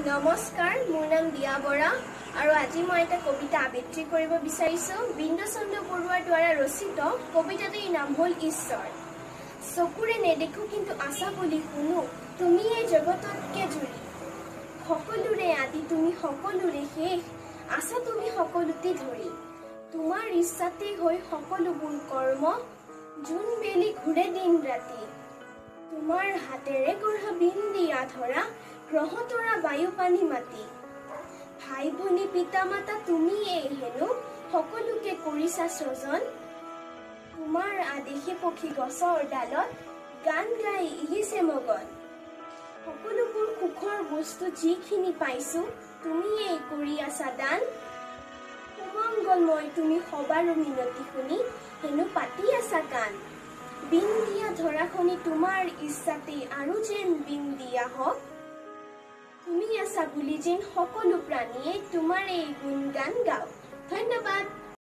নমস্কাৰ, মোৰ নাম দিয়া বৰা আৰু আজি মই এটা কবিতা আবৃত্তি কৰিব বিচাৰিছো। বিন্দুচন্দ্ৰ বৰুৱাৰ দ্বাৰা ৰচিত কবিতাটিৰ নাম হ'ল ঈশ্বৰ। চকুৰে নেদেখো কিন্তু আশা বুলি শুনো, তুমি এই জগততকে জুৰি। সকলোৰে আদি তুমি সকলোৰে শেষ, আশা তুমি সকলোতে ধৰি। তোমাৰ ইচ্ছাতে হৈ সকলোবোৰ কৰ্ম, জোন বেলি ঘূৰে দিন ৰাতি। তোমাৰ হাতেৰে গঢ়া বিন্দিয়া ধৰা, গ্ৰহ তৰা বায়ু পানী মাটি। ভাই ভনী পিতা মাতা তুমিয়েই হেনো, সকলোকে কৰিছা স্বজন। তোমাৰ আদেশে পক্ষী গছৰ ডালত, গান গাই ইহিছে মগন। সকলোবোৰ সুখৰ বস্তু যিখিনি পাইছো, তুমিয়েই কৰি আছা দান। সুমংগলময় তুমি সবাৰো মিনতি শুনি, হেনো পাতি আছা কাণ। বিন্দিয়া ধৰাখনি তোমাৰ ইচ্ছাতে আৰু যেন বিন্দিয়া হওক। তুমি আছা বুলি যেন সকলো প্ৰাণীয়ে তোমাৰ এই গুণগান গাওক। ধন্যবাদ।